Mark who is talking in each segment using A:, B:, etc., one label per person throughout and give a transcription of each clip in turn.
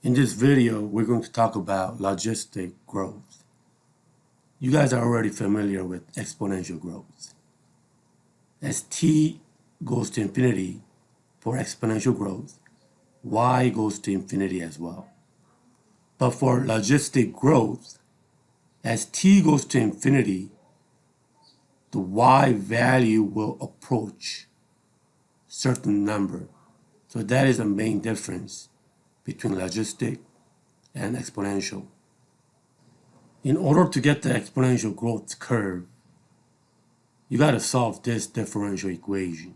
A: In this video, we're going to talk about logistic growth. You guys are already familiar with exponential growth. As t goes to infinity for exponential growth, y goes to infinity as well. But for logistic growth, as t goes to infinity, the y value will approach certain number. So that is the main difference between logistic and exponential. In order to get the exponential growth curve, you got to solve this differential equation.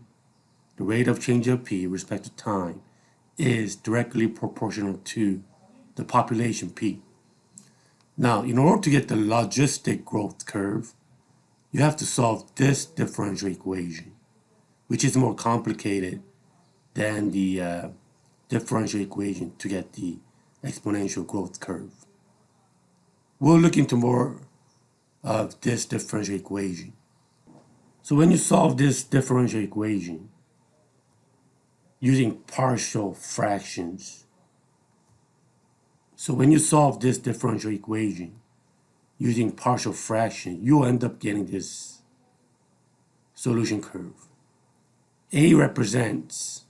A: The rate of change of p with respect to time is directly proportional to the population p. Now, in order to get the logistic growth curve, you have to solve this differential equation, which is more complicated than the differential equation to get the exponential growth curve. We'll look into more of this differential equation. So when you solve this differential equation using partial fractions, you'll end up getting this solution curve. A represents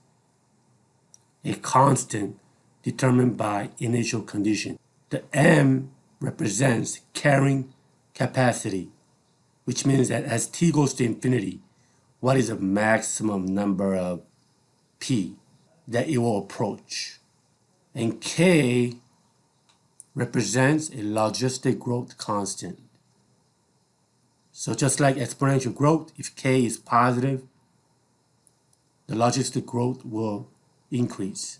A: a constant determined by initial condition. The M represents carrying capacity, which means that as t goes to infinity, what is the maximum number of p that it will approach? And K represents a logistic growth constant. So just like exponential growth, if K is positive, the logistic growth will increase.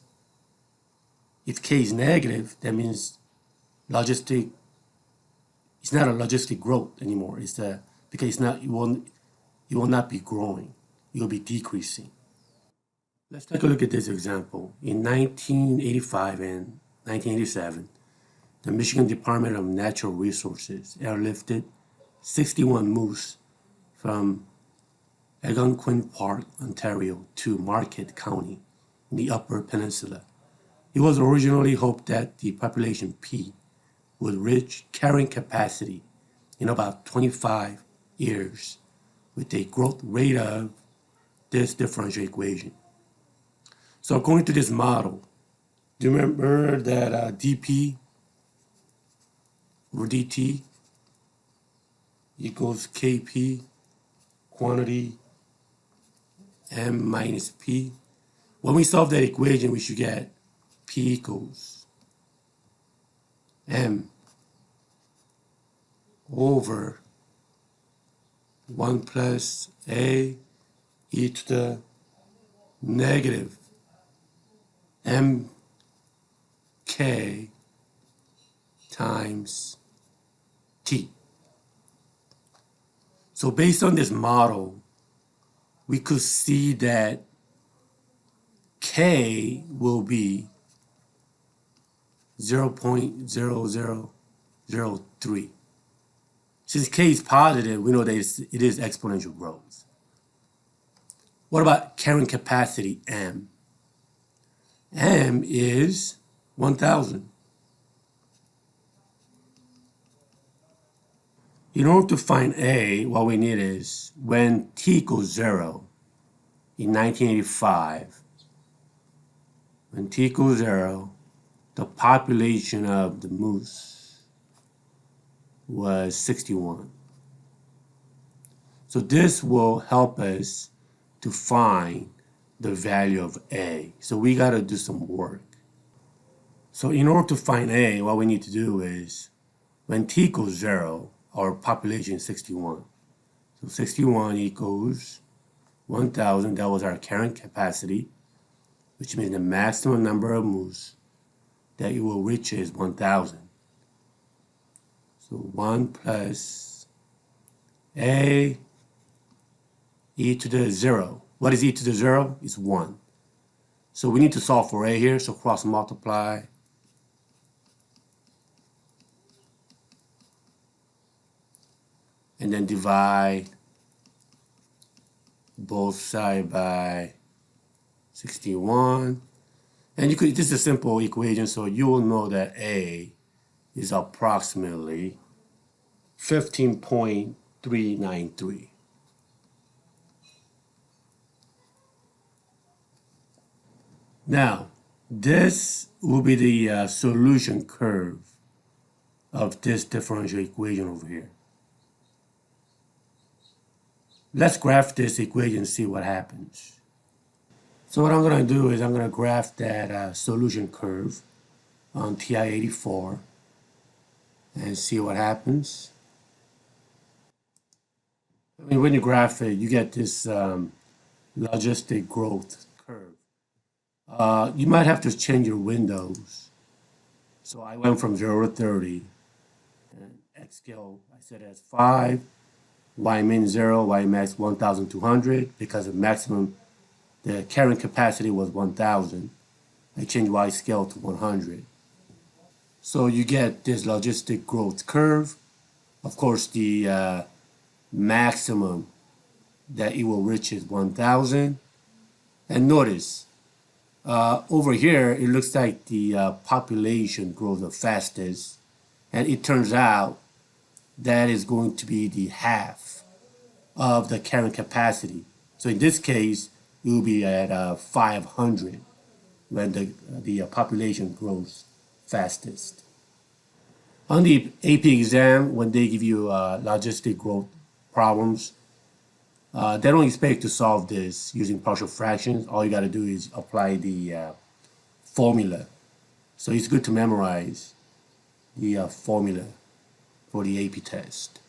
A: If K is negative, that means it's not a logistic growth anymore. Because it will not be growing. It will be decreasing. Let's take a look at this example. In 1985 and 1987, the Michigan Department of Natural Resources airlifted 61 moose from Algonquin Park, Ontario to Marquette County in the Upper Peninsula. It was originally hoped that the population P would reach carrying capacity in about 25 years with a growth rate of this differential equation. So according to this model, do you remember that dP over dt equals Kp quantity m minus p? When we solve that equation, we should get p equals m over 1 plus a e to the negative mk times t. So based on this model, we could see that k will be 0.0003. Since k is positive, we know that it is exponential growth. What about carrying capacity m? M is 1,000. In order to find A, what we need is when t equals 0 in 1985, when t equals 0, the population of the moose was 61. So this will help us to find the value of A. So we got to do some work. So in order to find A, what we need to do is when t equals 0, our population is 61. So 61 equals 1,000. That was our carrying capacity, which means the maximum number of moose that it will reach is 1,000. So 1 plus a e to the 0. What is e to the 0? It's 1. So we need to solve for a here, so cross multiply. And then divide both sides by 61. And you could, this is a simple equation, so you will know that A is approximately 15.393. Now, this will be the solution curve of this differential equation over here. Let's graph this equation and see what happens. So what I'm going to do is I'm going to graph that solution curve on TI-84 and see what happens. I mean, when you graph it, you get this logistic growth curve. You might have to change your windows. So I went from 0 to 30, and X scale I set as 5, Y min 0, Y max 1,200, because the maximum, the carrying capacity was 1,000. I changed Y scale to 100. So you get this logistic growth curve. Of course, the maximum that it will reach is 1,000. And notice, over here, it looks like the population grows the fastest. And it turns out that is going to be the half of the carrying capacity. So in this case, it will be at 500 when the population grows fastest. On the AP exam, when they give you logistic growth problems, they don't expect to solve this using partial fractions. All you got to do is apply the formula. So it's good to memorize the formula for the AP test.